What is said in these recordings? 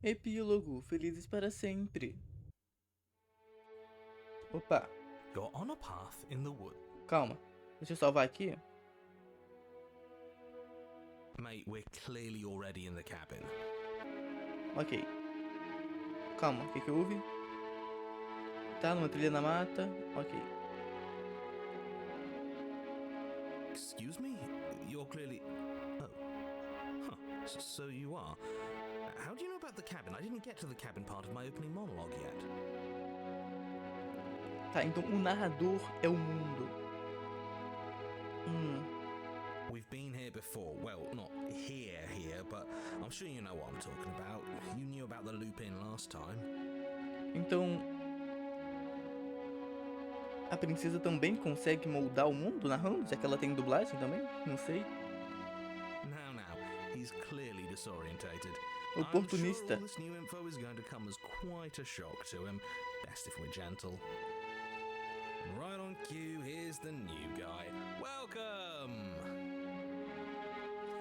Epílogo, felizes para sempre. Opa, You're on a path in the wood. calma. Deixa eu salvar aqui. Mate, we're clearly already in the cabin. Ok. Calma, o que que houve? Tá, numa trilha na mata. Ok. Excuse me? You're clearly... Oh. Huh. So you are. How do you know about the cabin? I didn't get to the cabin part of my opening monologue yet. Tá, então o narrador é o mundo. We've been here before. Well, not here, but I'm sure you know what I'm talking about. You knew about the loop-in last time. Então, a princesa também consegue moldar o mundo narrando, já que ela tem dublagem também? Não sei. Now, he's clearly disorientated. I'm sure Oportunista. all this new info is going to come as quite a shock to him. Best if we're gentle. Right on cue, here's the new guy. Welcome!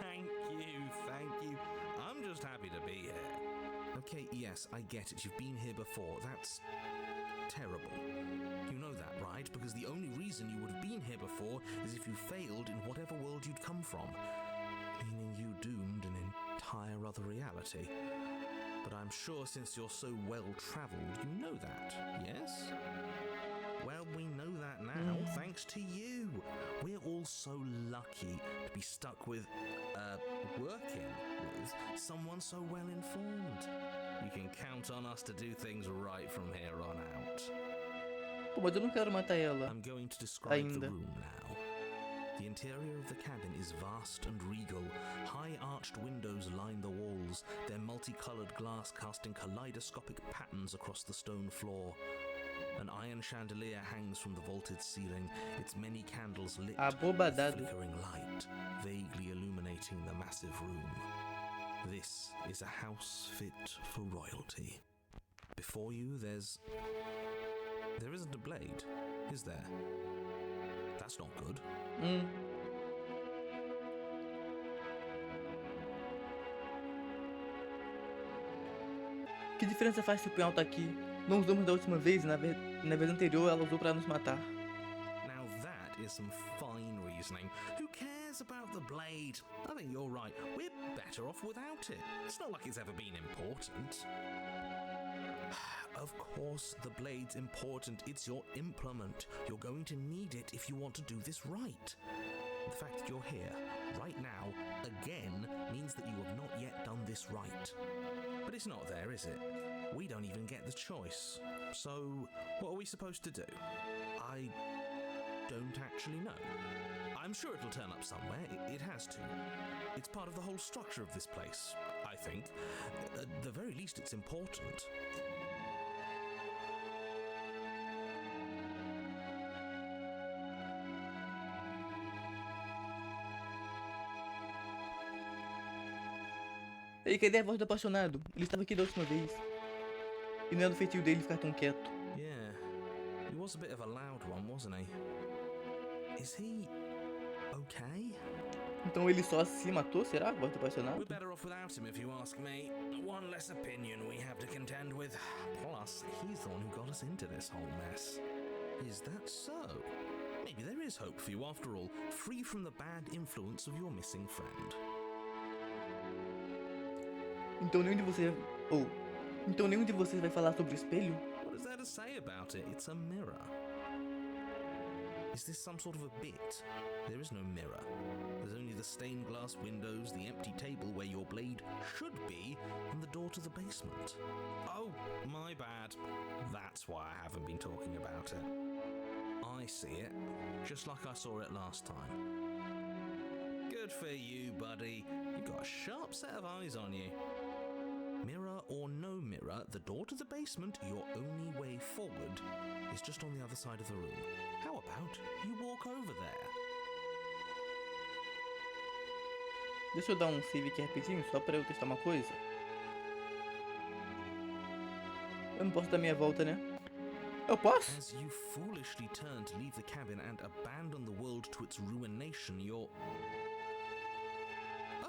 Thank you. I'm just happy to be here. Okay, yes, I get it. You've been here before. That's terrible. You know that, right? Because the only reason you would have been here before is if you failed in whatever world you'd come from. Meaning you doomed an entire other reality. But I'm sure since you're so well-travelled, you know that, yes? Well, we know that now, thanks to you. We're all so lucky to be stuck with, working with someone so well-informed. You can count on us to do things right from here on out. Pô, mas eu não quero matar ela. I'm going to describe Ainda. the room now. The interior of the cabin is vast and regal. High-arched windows line the walls, their multicolored glass casting kaleidoscopic patterns across the stone floor. An iron chandelier hangs from the vaulted ceiling, its many candles lit with Abobadado. flickering light, vaguely illuminating the massive room. This is a house fit for royalty. Before you, there isn't a blade, is there? That's not good. Que diferença faz se o punhal tá aqui? Não usamos da última vez e na vez anterior ela usou pra nos matar. Now that is some fine reasoning. Who cares about the blade? I think you're right. We're better off without it. It's not like it's ever been important. Of course, the blade's important. It's your implement. You're going to need it if you want to do this right. The fact that you're here, right now, again, means that you have not yet done this right. But it's not there, is it? We don't even get the choice. So, what are we supposed to do? I don't actually know. I'm sure it'll turn up somewhere. It has to. It's part of the whole structure of this place, I think. At the very least, it's important. Ei, cadê a voz do apaixonado? Ele estava aqui da última vez. E não é do feitio dele ficar tão quieto. Yeah, he was a bit of a loud one, wasn't he? Is he okay? Então ele só se matou, será? A voz do apaixonado? We're better off without him, if you ask me. One less opinion we have to contend with. Plus, he's the one who got us into this whole mess. Is that so? Maybe there is hope for you after all, free from the bad influence of your missing friend. Então nenhum de vocês... Então nenhum de vocês vai falar sobre o espelho? What is there to say about it? It's a mirror. Is this some sort of a bit? There is no mirror. There's only the stained glass windows, the empty table where your blade should be, and the door to the basement. Oh, my bad. That's why I haven't been talking about it. I see it, just like I saw it last time. Good for you, buddy. You've got a sharp set of eyes on you. Mirror or no mirror, the door to the basement, your only way forward, is just on the other side of the room. How about you walk over there? Deixa eu dar um save aqui rapidinho, só pra eu testar uma coisa. Eu não posso dar meia volta, né? Eu posso? As you foolishly turn to leave the cabin and abandon the world to its ruination, you're...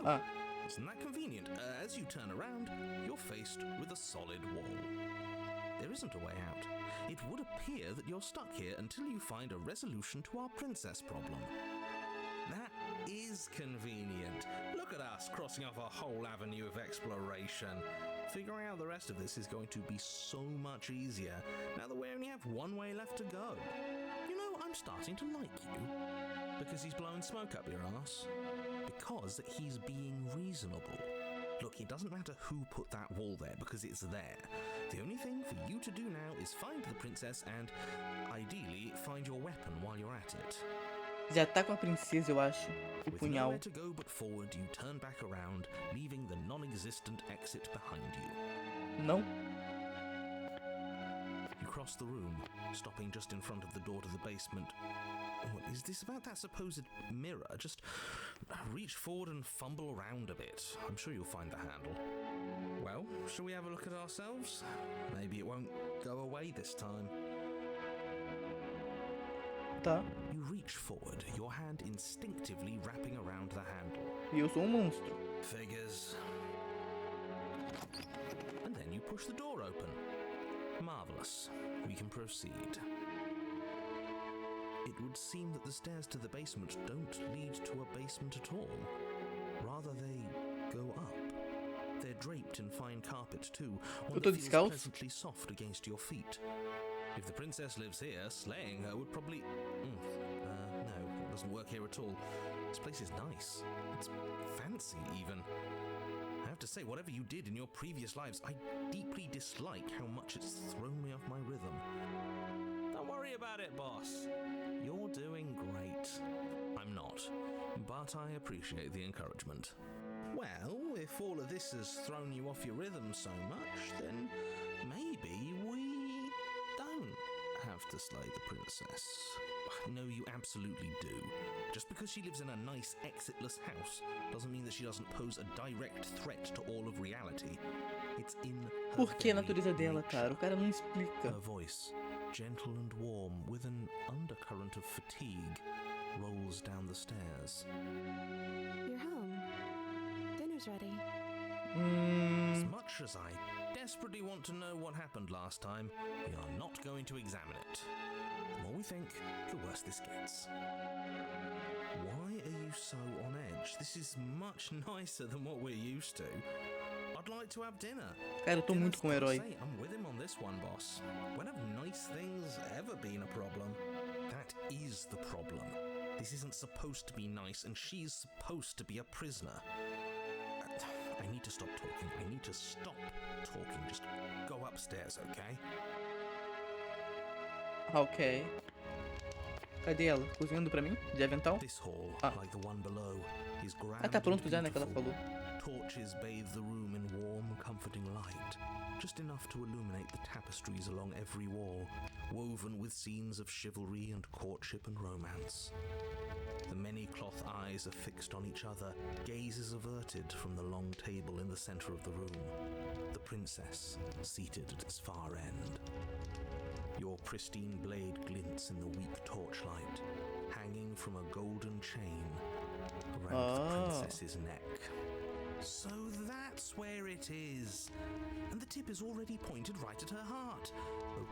Oh, Isn't that convenient? As you turn around, you're faced with a solid wall. There isn't a way out. It would appear that you're stuck here until you find a resolution to our princess problem. That is convenient. Look at us crossing off a whole avenue of exploration. Figuring out the rest of this is going to be so much easier now that we only have one way left to go. You know, I'm starting to like you. Because he's blowing smoke up your ass. Because he's being reasonable. Look, it doesn't matter who put that wall there, because it's there. The only thing for you to do now is find the princess and, ideally, find your weapon while you're at it. Já tá com a princesa, eu acho. O With punhal. nowhere to go but forward, you turn back around, leaving the non-existent exit behind you. Não? You cross the room, stopping just in front of the door to the basement. What is this about that supposed mirror? Just reach forward and fumble around a bit. I'm sure you'll find the handle. Well, shall we have a look at ourselves? Maybe it won't go away this time. Tá. You reach forward, your hand instinctively wrapping around the handle. E eu sou monstro. Figures. And then you push the door open. Marvelous. We can proceed. It would seem that the stairs to the basement don't lead to a basement at all. Rather, they go up. They're draped in fine carpet too, one that feels pleasantly soft against your feet. If the princess lives here, slaying her would probably... no, it doesn't work here at all. This place is nice. It's fancy, even. I have to say, whatever you did in your previous lives, I deeply dislike how much it's thrown me off my rhythm. Don't worry about it, boss. You're doing great. I'm not, but I appreciate the encouragement. Well, if all of this has thrown you off your rhythm so much, then maybe we don't have to slay the princess. No, you absolutely do. Just because she lives in a nice, exitless house doesn't mean that she doesn't pose a direct threat to all of reality. It's in her Por que a very natureza dela, nature. cara? O cara não explica. Her voice, gentle and warm, with an undercurrent of fatigue, rolls down the stairs. You're home. Dinner's ready. As much as I desperately want to know what happened last time, we are not going to examine it. The more we think, the worse this gets. Why are you so on edge? This is much nicer than what we're used to. I'd like to have dinner. Cara, eu tô muito com o herói. I'm with him on this one, boss. When have nice things ever been a problem? That is the problem. This isn't supposed to be nice, and she's supposed to be a prisoner. I need to stop talking. I need to stop talking. Just go upstairs, okay? Ok. Cadê ela? Cozinhando pra mim? De avental? This hall, Ah. like the one below, is grand Ah, tá pronto and já, né? Que ela beautiful. falou. Torches bathe the room in warm, comforting light, just enough to illuminate the tapestries along every wall, woven with scenes of chivalry and courtship and romance. The many cloth eyes are fixed on each other, gazes averted from the long table in the center of the room, the princess seated at its far end. Your pristine blade glints in the weak torchlight, hanging from a golden chain around the princess's neck. So that's where it is. And the tip is already pointed right at her heart.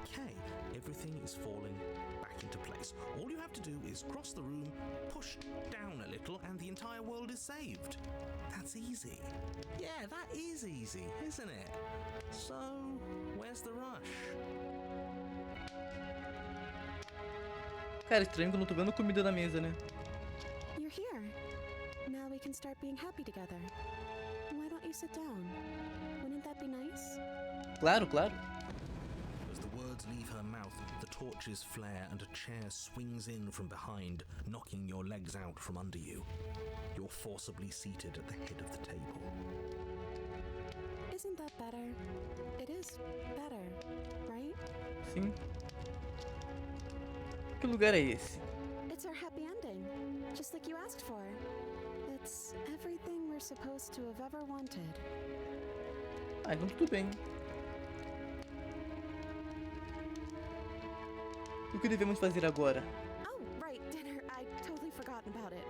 Okay, everything is falling back into place. All you have to do is cross the room, push down a little, and the entire world is saved. That's easy. Yeah, that is easy, isn't it? So, where's the rush? Cara, estranho que eu não tô vendo comida na mesa, né? You're here. Now we can start being happy together. Why don't you sit down? Wouldn't that be nice? Claro, claro. As the words leave her mouth, the torches flare and a chair swings in from behind, knocking your legs out from under you. You're forcibly seated at the head of the table. Isn't that better? It is better, right? Sim. Que lugar é esse? It's our happy ending, just like you asked for. It's everything we're supposed to have ever wanted. Ah, então tudo bem. O que devemos fazer agora? Oh, right, dinner. I'd totally forgotten about it.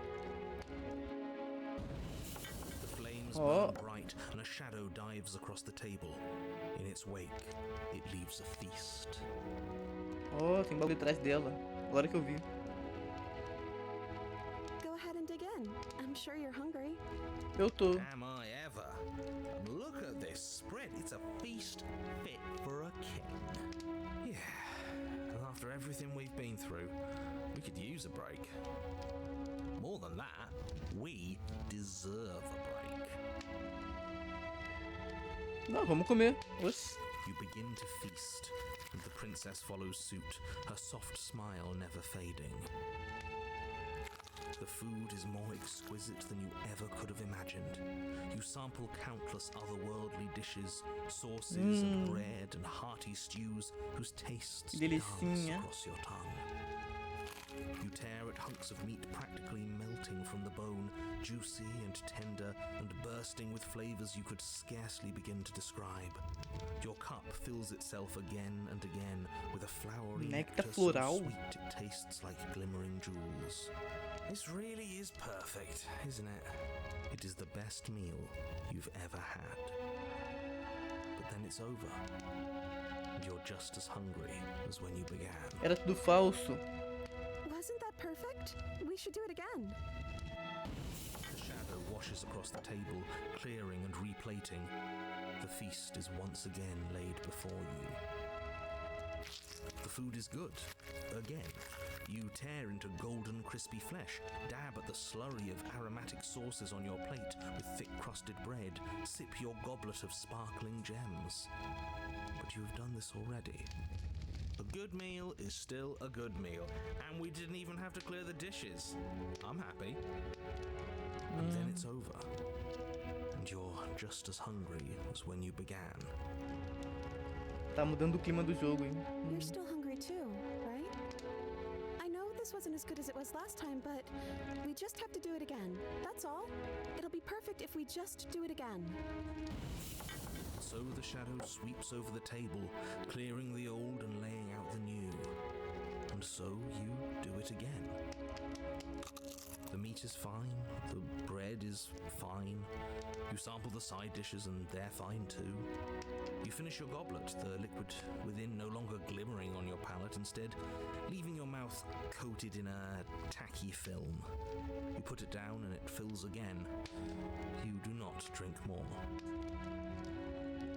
The flames lamps Oh. burn bright, and a shadow dives across the table. In its wake, it leaves a feast. Oh, tem bagulho atrás dela. Agora que eu vi. Go ahead and dig in. I'm sure you're hungry. Eu tô. Am I ever? Look at this spread. It's a feast fit for a king. Yeah, and after everything we've been through, we could use a break. More than that, we deserve a break. Não, vamos comer. Oxi. You begin to feast, and the princess follows suit, her soft smile never fading. The food is more exquisite than you ever could have imagined. You sample countless otherworldly dishes, sauces and bread and hearty stews whose tastes Que dance delicinha. across your tongue. You tear at hunks of meat practically melting from the bone, juicy and tender and bursting with flavors you could scarcely begin to describe. Your cup fills itself again and again with a flowery Nectar nectar floral. so sweet it tastes like glimmering jewels. This really is perfect, isn't it? It is the best meal you've ever had. But then it's over, and you're just as hungry as when you began. Era tudo falso. Wasn't that perfect? We should do it again. The shadow washes across the table, clearing and replating. The feast is once again laid before you. The food is good. Again, you tear into golden crispy flesh, dab at the slurry of aromatic sauces on your plate with thick-crusted bread, sip your goblet of sparkling gems. But you have done this already. A good meal is still a good meal, and we didn't even have to clear the dishes. I'm happy. And then it's over, and you're just as hungry as when you began. Tá mudando o clima do jogo, hein? You're still hungry too, right? I know this wasn't as good as it was last time, but we just have to do it again. That's all. It'll be perfect if we just do it again. So the shadow sweeps over the table, clearing the old and laying out the new. And so you do it again. The meat is fine, the bread is fine. You sample the side dishes and they're fine too. You finish your goblet, the liquid within no longer glimmering on your palate, instead leaving your mouth coated in a tacky film. You put it down and it fills again. You do not drink more.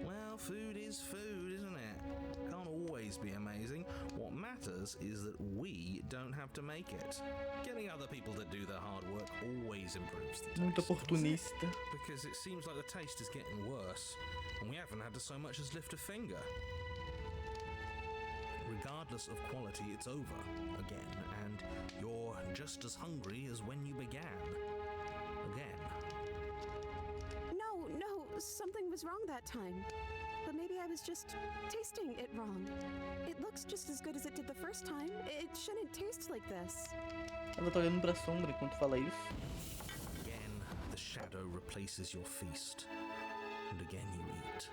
Well, food is food, isn't it? Can't always be amazing. What matters is that we don't have to make it. Getting other people to do the hard work always improves the taste. Muito doesn't it? oportunista. Because it seems like the taste is getting worse, and we haven't had to so much as lift a finger. Regardless of quality, it's over again, and you're just as hungry as when you began. Again. No, something was wrong that time. But maybe I was just tasting it wrong. It looks just as good as it did the first time. It shouldn't taste like this. Ela tá olhando pra sombra enquanto fala isso. Again, the shadow replaces your feast, and again you eat.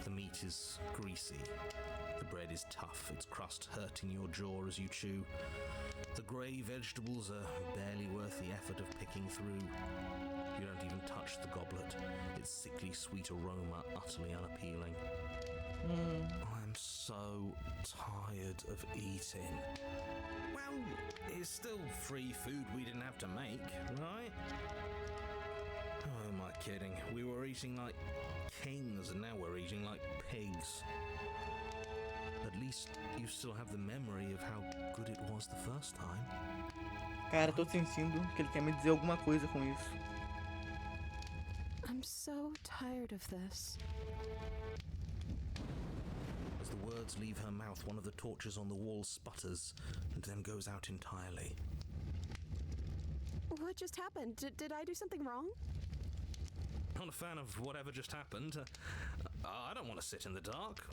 The meat is greasy, the bread is tough, its crust hurting your jaw as you chew. The grey vegetables are barely worth the effort of picking through. You don't even touch the goblet, its sickly sweet aroma utterly unappealing. I'm so tired of eating. Well, it's still free food we didn't have to make, right? Oh, am I kidding? We were eating like kings and now we're eating like pigs. At least you still have the memory of how good it was the first time. Cara, tô sentindo que ele quer me dizer alguma coisa com isso. I'm so tired of this. As the words leave her mouth, one of the torches on the wall sputters and then goes out entirely. What just happened? Did I do something wrong? Not a fan of whatever just happened. I don't want to sit in the dark.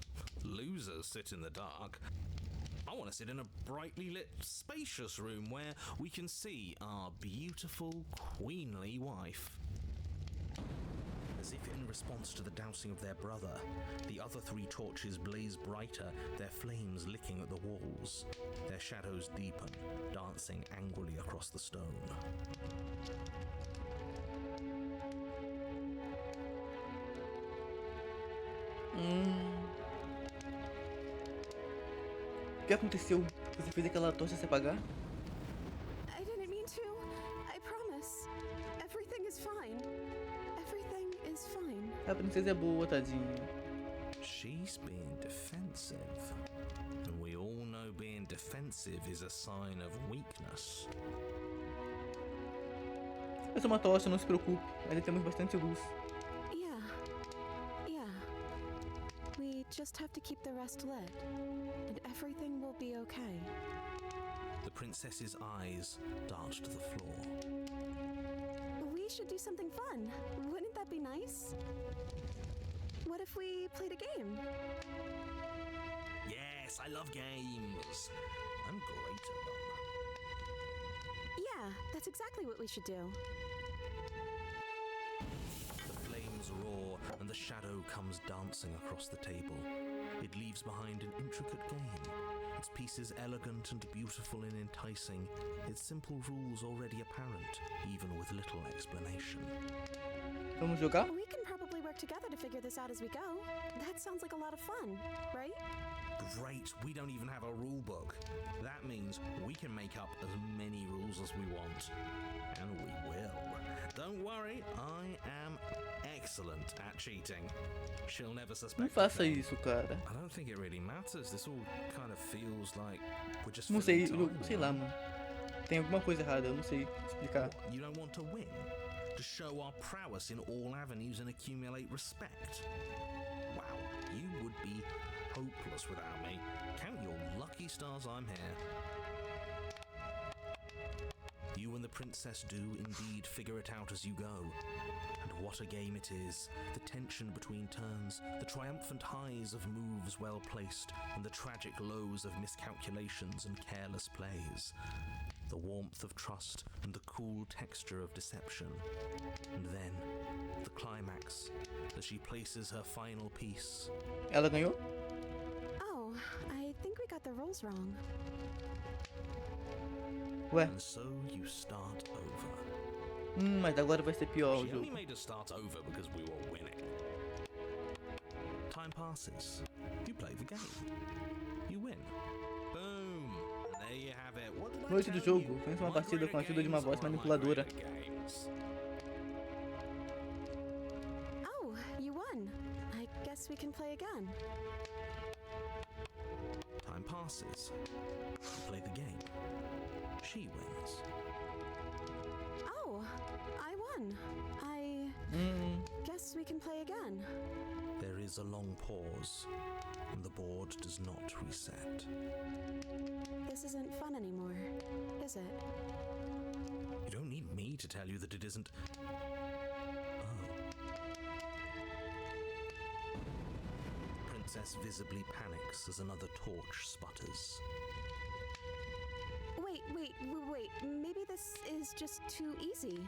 Losers sit in the dark. I want to sit in a brightly lit, spacious room where we can see our beautiful, queenly wife. As if in response to the dousing of their brother, the other three torches blaze brighter, their flames licking at the walls. Their shadows deepen, dancing angrily across the stone. O que aconteceu? Você fez aquela tocha se apagar? I didn't mean to. I promise. Everything is fine. Everything is fine. A princesa é boa, tadinha. She's being defensive. And we all know being defensive is a sign of weakness. É só uma tocha, não se preocupe. Ainda temos bastante luz. Yeah. Yeah. We just have to keep the rest lit, and everything will be okay. The princess's eyes dart to the floor. We should do something fun. Wouldn't that be nice? What if we played a game? Yes, I love games. I'm great at them. Yeah, that's exactly what we should do. The flames roar and the shadow comes dancing across the table. It leaves behind an intricate game. Its pieces elegant and beautiful and enticing. Its simple rules already apparent, even with little explanation. Vamos jogar? We can probably work together to figure this out as we go. That sounds like a lot of fun, right? Great, we don't even have a rule book. That means we can make up as many rules as we want. And we will. Don't worry, I am excellent at cheating. She'll never Não suspect. faça isso, cara. I don't think it really matters. This all kind of feels like we're just Não sei, filling time. sei lá, mano. Tem alguma coisa errada, eu não sei explicar. What, you don't want to win? To show our prowess in all avenues and accumulate respect? Wow, you would be hopeless without me. Count your lucky stars I'm here. You and the princess do indeed figure it out as you go. And what a game it is. The tension between turns, the triumphant highs of moves well placed, and the tragic lows of miscalculations and careless plays. The warmth of trust and the cool texture of deception. And then, the climax, as she places her final piece. Ela ganhou? Oh, I think we got the rules wrong. Ué, And so you start over. mas agora vai ser pior o She only jogo. made us start over because we were winning. Time passes. You play the game. You win. Boom. There you have it. What did I Noite do tell jogo. you? Vence uma My partida com a great ajuda de uma games voz are my manipuladora. great games. Oh, you won. I guess we can play again. Time passes. You play the game. She wins. Oh, I won. I guess we can play again. There is a long pause, and the board does not reset. This isn't fun anymore, is it? You don't need me to tell you that it isn't. Oh. Princess visibly panics as another torch sputters. Wait. Maybe this is just too easy.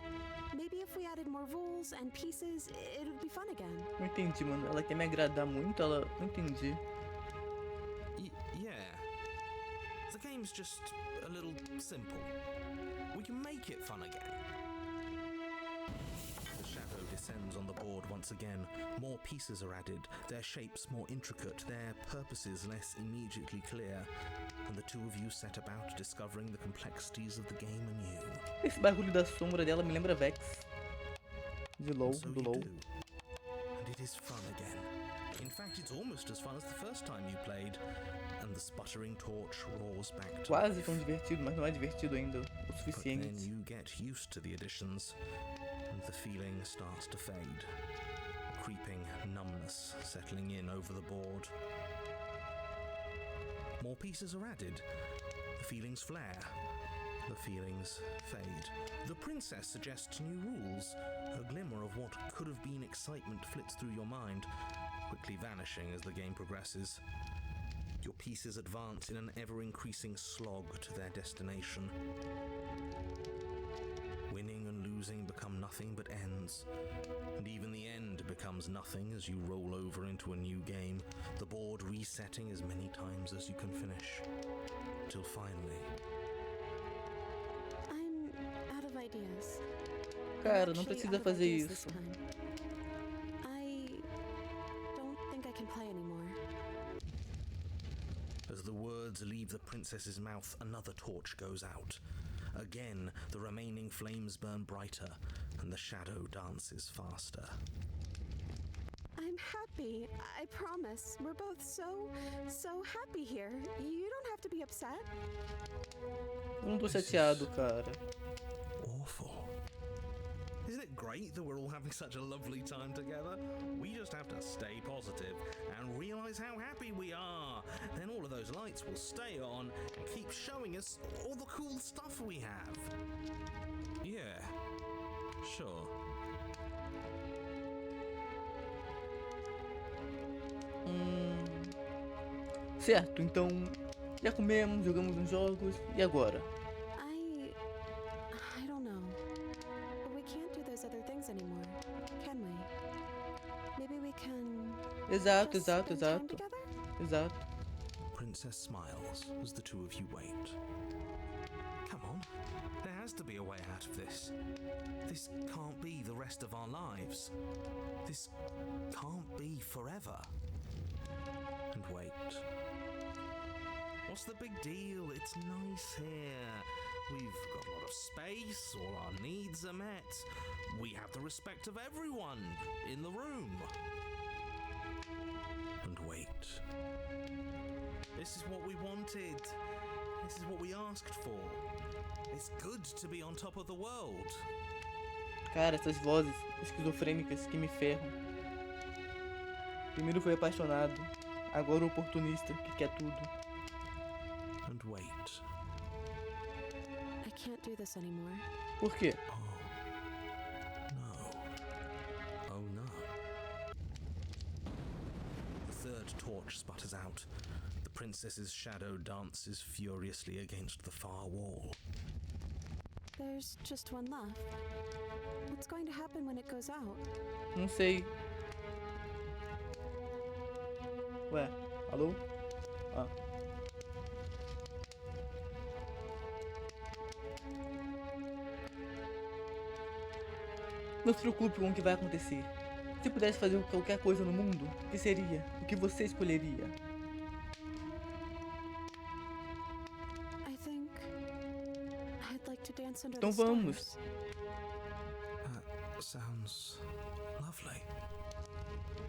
Maybe if we added more rules and pieces, it would be fun again. Não entendi, mano. Ela quer me agradar muito, ela... Não entendi. Yeah. The game's just a little simple. We can make it fun again. The shadow descends on the board once again. More pieces are added, their shapes more intricate, their purposes less immediately clear. And the two of you set about discovering the complexities of the game anew. Esse bagulho da sombra dela me lembra Vex. De LOL, So do you LOL. do. And it is fun again. In fact, it's almost as fun as the first time you played. And the sputtering torch roars back to Quase life. tão divertido, mas não é divertido ainda o But then suficiente. you get used to the additions, and the feeling starts to fade. A creeping numbness settling in over the board. More pieces are added. The feelings flare. The feelings fade. The princess suggests new rules. A glimmer of what could have been excitement flits through your mind, quickly vanishing as the game progresses. Your pieces advance in an ever-increasing slog to their destination. Winning and losing become nothing but ends, and even the end becomes nothing as you roll over into a new game, the board resetting as many times as you can finish, till finally... I'm out of ideas. Cara, não Actually, precisa out of fazer ideas this isso. time. I don't think I can play anymore. As the words leave the princess's mouth, another torch goes out. Again, the remaining flames burn brighter, and the shadow dances faster. I'm happy. I promise. We're both so happy here. You don't have to be upset. Eu não tô chateado, cara. Awful. Isn't it great that we're all having such a lovely time together? We just have to stay positive and realize how happy we are. Then all of those lights will stay on and keep showing us all the cool stuff we have. Yeah, sure. Certo, então já comemos, jogamos uns jogos, e agora? I don't know. We can't do those other things anymore, can we? Maybe we can Exato, just exato, spend time exato. together? Exato. Princess smiles as the two of you wait. Come on, there has to be a way out of this. This can't be the rest of our lives. This can't be forever. And wait. What's the big deal? It's nice here. We've got a lot of space, all our needs are met. We have the respect of everyone in the room. And wait. This is what we wanted. This is what we asked for. It's good to be on top of the world. Cara, essas vozes esquizofrênicas que me ferram. Primeiro foi apaixonado, agora o oportunista que quer tudo. And wait. I can't do this anymore. Por quê? Oh no. The third torch sputters out. The princess's shadow dances furiously against the far wall. There's just one left. What's going to happen when it goes out? Não sei. Ué, alô? Ah. Não se preocupe com o que vai acontecer. Se pudesse fazer qualquer coisa no mundo, o que seria? O que você escolheria? I think I'd like to dance under Então the vamos. stars. That sounds lovely.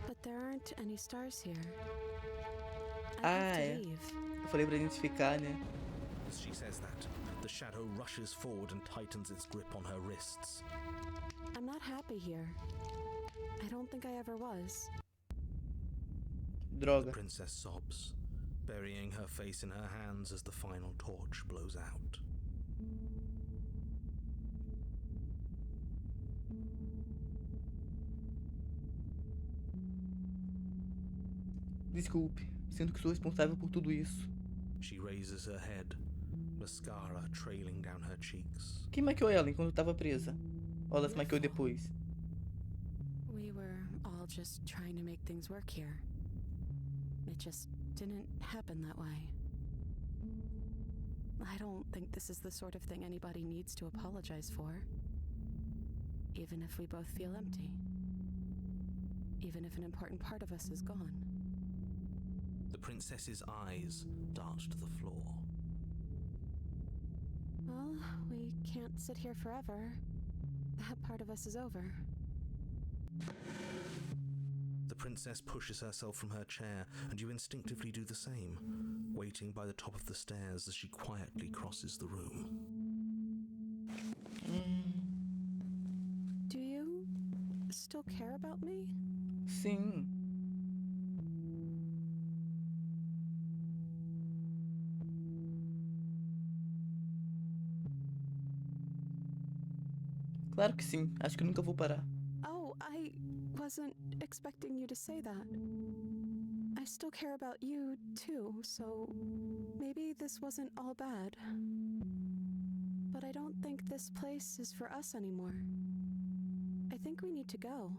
But there aren't any stars here. I Ah, have to é. leave. Eu falei pra gente ficar, né? As she says that, the shadow rushes forward and tightens its grip on her wrists. I'm not happy here. I don't think I ever was. The Droga. princess sobs, burying her face in her hands as the final torch blows out. Desculpe, sinto que sou responsável por tudo isso. She raises her head, mascara trailing down her cheeks. Quem maquiou ela enquanto estava presa? Ou ela se maquiou depois? We were all just trying to make things work here. It just didn't happen that way. I don't think this is the sort of thing anybody needs to apologize for. Even if we both feel empty. Even if an important part of us is gone. The princess's eyes dart to the floor. Well, we can't sit here forever. That part of us is over. The princess pushes herself from her chair, and you instinctively do the same, waiting by the top of the stairs as she quietly crosses the room. Do you still care about me? Sim. Claro que sim, acho que nunca vou parar. Oh, I wasn't expecting you to say that. I still care about you, too, so maybe this wasn't all bad. But I don't think this place is for us anymore. I think we need to go.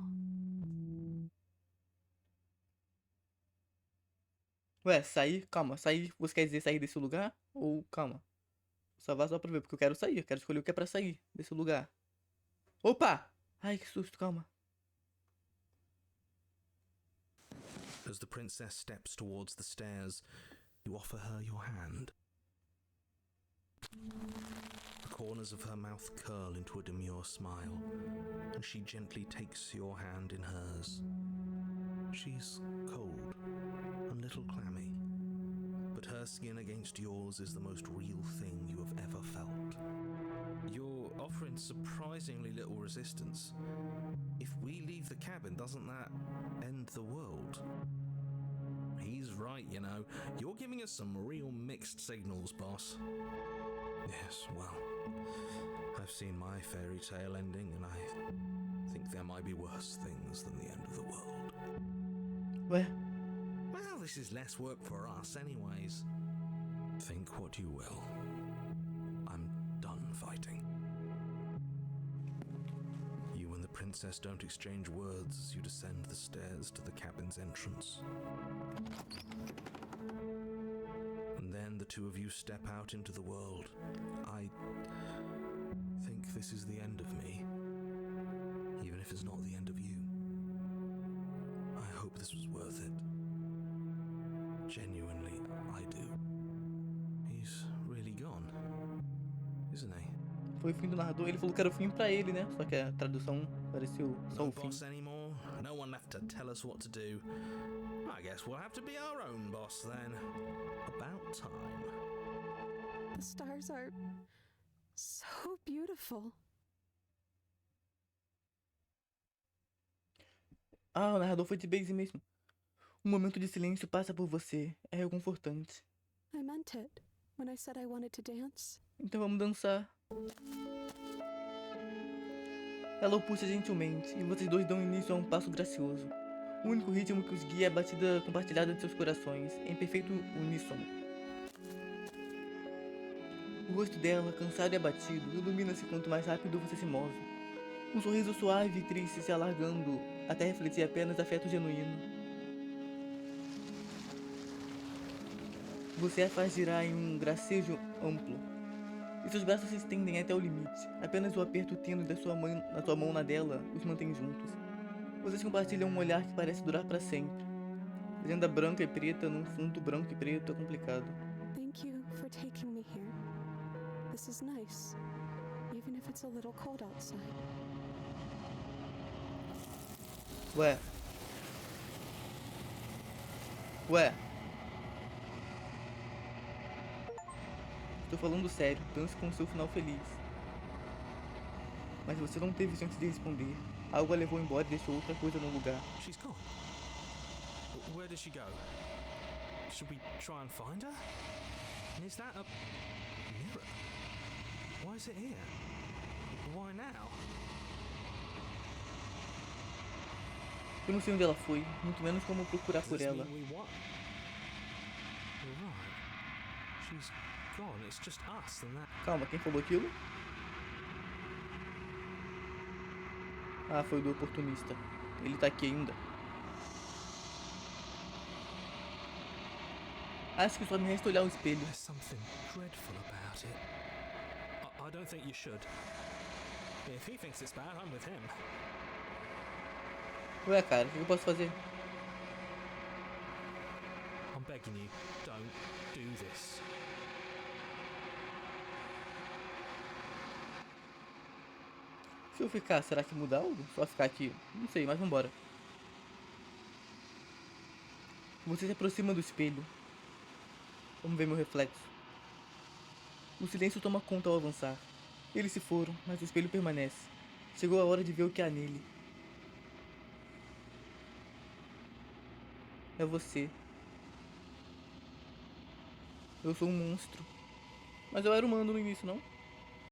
Ué, sair? Calma, sair. Você quer dizer sair desse lugar? Ou, calma. Só vá só pra ver, porque eu quero sair. Eu quero escolher o que é pra sair desse lugar. Opa! Ai, que susto, calma. As the princess steps towards the stairs, You offer her your hand. The corners of her mouth curl into a demure smile, and she gently takes your hand in hers. She's cold and a little clammy, but her skin against yours is the most real thing you have ever felt. You're offering surprisingly little resistance. If we leave the cabin, doesn't that end the world? He's right, you know. You're giving us some real mixed signals, boss. Yes, well, I've seen my fairy tale ending, and I think there might be worse things than the end of the world. Ué, Well, this is less work for us anyways. Think what you will. I'm done fighting. You and the princess don't exchange words as you descend the stairs to the cabin's entrance. And then the two of you step out into the world. I think this is the end of me, even if it's not the end of you. I hope this was worth it. Genuinely, I do. He's really gone, isn't he? foi o fim do narrador. Ele falou que era o fim pra ele, né? Só que a tradução pareceu só No o fim. boss anymore? No one left to tell us what to do? I guess we'll have to be our own boss then. About time. The stars are so beautiful. Ah, o narrador foi de base mesmo. Um momento de silêncio passa por você. É reconfortante. I meant it when I said I wanted to dance. Então vamos dançar. Ela o puxa gentilmente, e vocês dois dão início a um passo gracioso. O único ritmo que os guia é a batida compartilhada de seus corações, em perfeito uníssono. O rosto dela, cansado e abatido, ilumina-se quanto mais rápido você se move. Um sorriso suave e triste se alargando, até refletir apenas afeto genuíno. Você a faz girar em um gracejo amplo, e seus braços se estendem até o limite. Apenas o aperto tênue da sua mão na dela os mantém juntos. Vocês compartilham um olhar que parece durar para sempre. Legenda branca e preta num fundo branco e preto é complicado. Thank you for taking me here. This is nice, even if it's a little cold outside. Ué. Estou falando sério, dance com o seu final feliz. Mas você não teve chance de responder. Algo a levou embora e deixou outra coisa no lugar. She's gone. Where did she go? Should we try and find her? And is that a mirror? Why is it here? Why now? Eu não sei onde ela foi, muito menos como procurar por Does this ela. mean we won? You're right. She's gone. It's just us and that. Calma, quem falou aquilo? Ah, foi do oportunista. Ele tá aqui ainda. Acho que só me resta olhar o espelho. There's something dreadful about it. I don't think you should. If he thinks it's bad, I'm with him. Ué, cara, o que eu posso fazer? I'm begging you, don't do this. Se eu ficar, será que muda algo? Só ficar aqui? Não sei, mas vambora. Você se aproxima do espelho. Vamos ver meu reflexo. O silêncio toma conta ao avançar. Eles se foram, mas o espelho permanece. Chegou a hora de ver o que há nele. É você. Eu sou um monstro. Mas eu era humano no início, não?